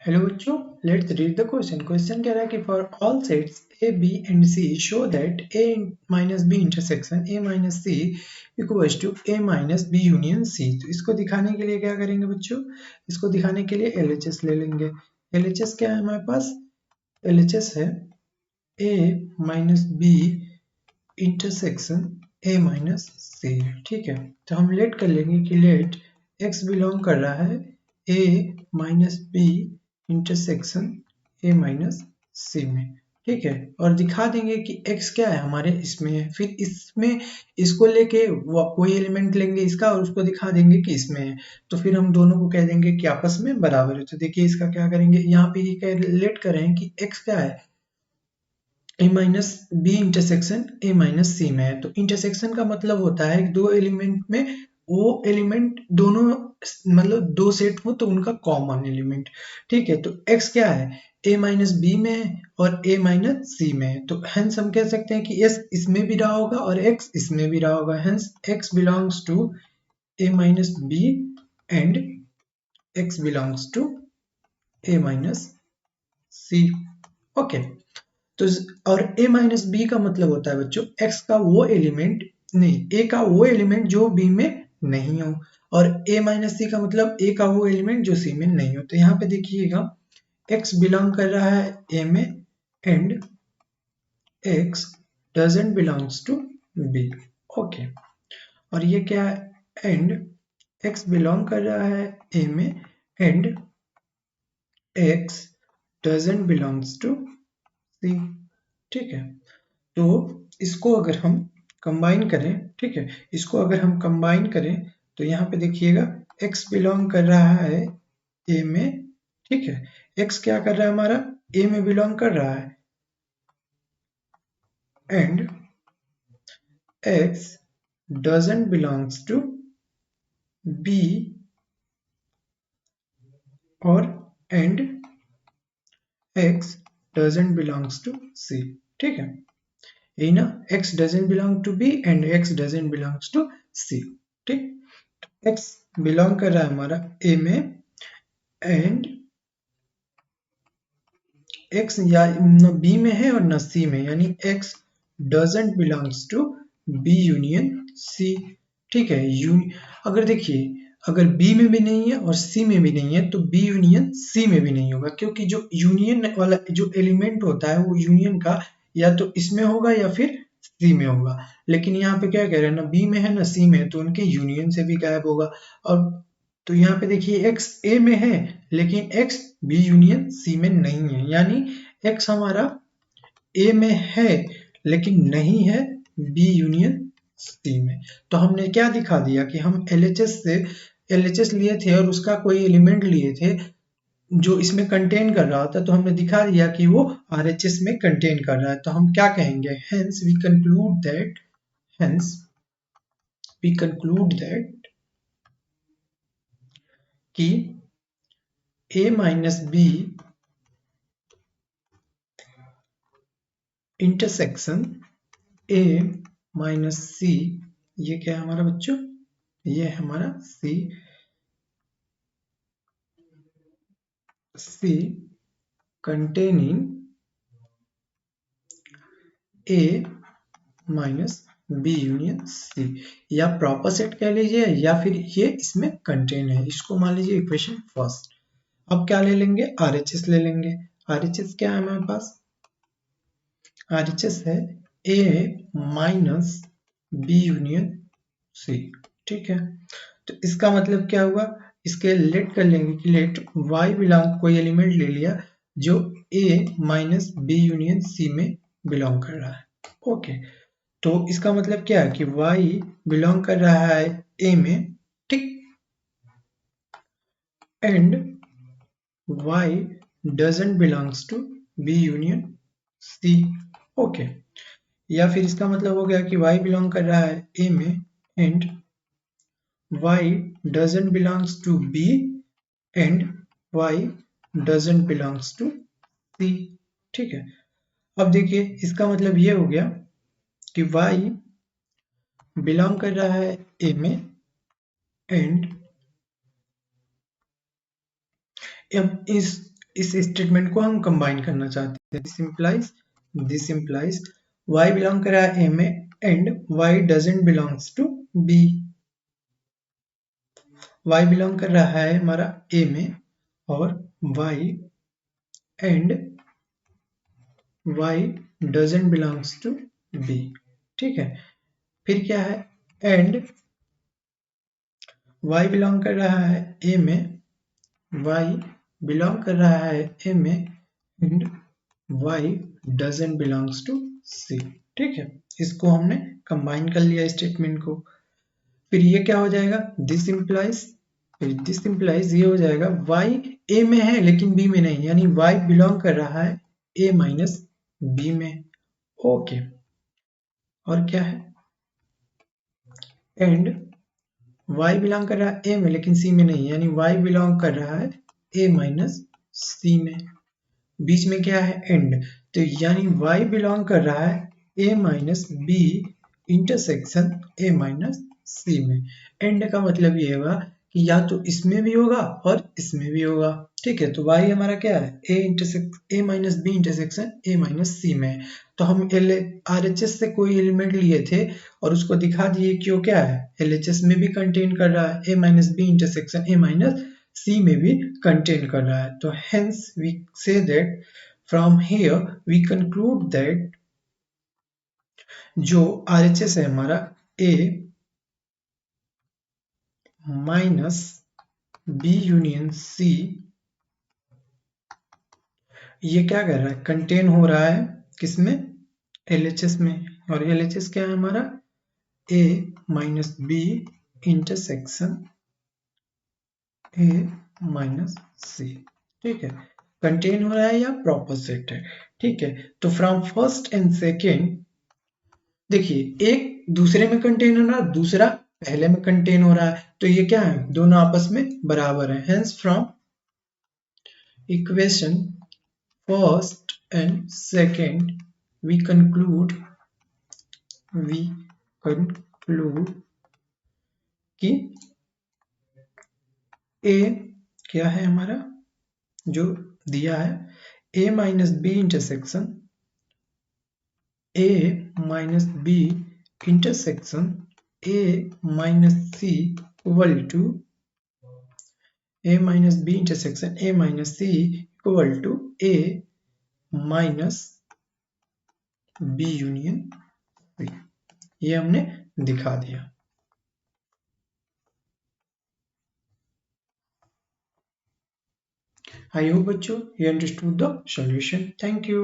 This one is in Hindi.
हेलो बच्चों, let's read the question. Question कह रहा है कि for all sets A B and C show that A minus B intersection A minus C equals to A minus B union C. तो इसको दिखाने के लिए क्या करेंगे बच्चों, इसको दिखाने के लिए एलएचएस ले लेंगे। एलएचएस क्या है हमारे पास, एलएचएस है A minus B intersection A minus C. ठीक है, तो हम लेट कर लेंगे कि लेट एक्स बिलोंग कर रहा है A minus B intersection A minus C में। ठीक है, और दिखा देंगे कि x क्या है हमारे इसमें है, फिर इसमें इसको लेके कोई एलिमेंट लेंगे इसका और उसको दिखा देंगे कि इसमें है, तो फिर हम दोनों को कह देंगे कि आपस में बराबर है। तो देखिए इसका क्या करेंगे, यहाँ पे ये लेट कर रहे हैं कि x क्या है A minus B intersection A minus C में है। तो इंटरसेक्शन का मतलब होता है दो एलिमेंट में वो एलिमेंट दोनों मतलब दो सेट हो तो उनका कॉमन एलिमेंट। ठीक है, तो x क्या है a माइनस बी में है और a माइनस सी में है, तो हेंस हम कह सकते हैं कि s इसमें भी रहा होगा और x इसमें भी रहा होगा। Hence x belongs to a minus B and x belongs to a minus C. Okay, तो और a माइनस बी का मतलब होता है बच्चों x का वो एलिमेंट नहीं, a का वो एलिमेंट जो b में नहीं हो, और a माइनस सी का मतलब a का वो एलिमेंट जो c में नहीं हो। तो यहाँ पे देखिएगा x बिलोंग कर रहा है a में and x doesn't belongs to b। Okay, और ये क्या है एंड x बिलोंग कर रहा है a में and x doesn't belongs to c। ठीक है, तो इसको अगर हम कंबाइन करें, ठीक है, इसको अगर हम कंबाइन करें तो यहाँ पे देखिएगा x बिलोंग कर रहा है a में। ठीक है, x क्या कर रहा है हमारा a में बिलोंग कर रहा है and x doesn't belongs to b और and x doesn't belongs to c। ठीक है, यही ना, x doesn't belong to b and x doesn't belongs to c। ठीक, x बिलोंग कर रहा है हमारा a में एंड x या न b में है और न c में, यानी x doesn't belongs to b union c। ठीक है, अगर देखिए अगर b में भी नहीं है और c में भी नहीं है तो b यूनियन c में भी नहीं होगा, क्योंकि जो यूनियन वाला जो एलिमेंट होता है वो यूनियन का या तो इसमें होगा या फिर c में होगा। लेकिन यहाँ पे क्या कह रहे हैं, ना b में है ना c में है, तो उनके यूनियन से भी गायब होगा। और तो यहाँ पे देखिए x a में है लेकिन x b यूनियन c में नहीं है, यानी x हमारा a में है लेकिन नहीं है b यूनियन c में। तो हमने क्या दिखा दिया कि हम LHS लिए थे और उसका कोई एलिमेंट लिए थे जो इसमें कंटेन कर रहा था, तो हमने दिखा दिया कि वो RHS में कंटेन कर रहा है। तो हम क्या कहेंगे, हेंस वी कंक्लूड दैट कि a minus B intersection a minus C, ये क्या है हमारा बच्चों, ये है हमारा C containing A minus B union C, या प्रॉपर सेट कह लीजिए या फिर ये इसमें कंटेन है। इसको मान लीजिए इक्वेशन फर्स्ट। अब क्या ले लेंगे, RHS ले लेंगे। RHS क्या है हमारे पास, RHS है A minus B union C. ठीक है, तो इसका मतलब क्या हुआ, इसके लेट कर लेंगे कि लेट y बिलोंग, कोई एलिमेंट ले लिया जो a minus B union c में बिलोंग कर रहा है। ओके, तो इसका मतलब क्या है कि y बिलोंग कर रहा है a में, ठीक, and y doesn't belongs to b union c। Okay, या फिर इसका मतलब हो गया कि y बिलोंग कर रहा है a में and y doesn't belongs to b and y doesn't belongs to c। ठीक है, अब देखिए इसका मतलब ये हो गया कि y बिलोंग कर रहा है a में एंड अब इस इस स्टेटमेंट को हम कंबाइन करना चाहते हैं। दिस इम्प्लाइज y बिलोंग कर रहा है a में and y doesn't belongs to b। y belong कर रहा है हमारा a में और y and y doesn't belongs to b। ठीक है, फिर क्या है, एंड y बिलोंग कर रहा है a में, y बिलोंग कर रहा है a में and y doesn't belongs to c। ठीक है, इसको हमने कंबाइन कर लिया स्टेटमेंट को। फिर ये क्या हो जाएगा, दिस इंप्लाइज ये हो जाएगा y a में है लेकिन b में नहीं, यानी y बिलोंग कर रहा है a माइनस b में। ओके, और क्या है, एंड y बिलोंग कर रहा है a में लेकिन c में नहीं, यानी y बिलोंग कर रहा है a माइनस c में। बीच में क्या है, एंड, तो यानी y बिलोंग कर रहा है a minus b intersection a minus c में। एंड का मतलब ये होगा कि या तो इसमें भी होगा और इसमें भी होगा। ठीक है, तो y हमारा क्या है, a minus b intersection a minus c में। तो हम RHS से कोई एलिमेंट लिए थे और उसको दिखा दिए कि वो क्या है, LHS में भी कंटेन कर रहा है a minus b intersection a minus c में भी कंटेन कर रहा है। तो hence we say that from here we conclude that जो RHS है हमारा a minus b union c, ये क्या कर रहा है, कंटेन हो रहा है किसमें, LHS में। और LHS क्या है हमारा, a minus b intersection a minus c। ठीक है, कंटेन हो रहा है या प्रॉपर सेट है। ठीक है, तो फ्रॉम फर्स्ट एंड सेकेंड, देखिए एक दूसरे में कंटेन हो रहा है, दूसरा पहले में कंटेन हो रहा है, तो ये क्या है, दोनों आपस में बराबर है। Hence from equation first and second we conclude कि a क्या है हमारा, जो दिया है a minus B intersection a minus B intersection a minus C equal to a minus B intersection a minus C equal to a minus B union C. ये हमने दिखा दिया। आई होप बच्चों you understood the solution. Thank you.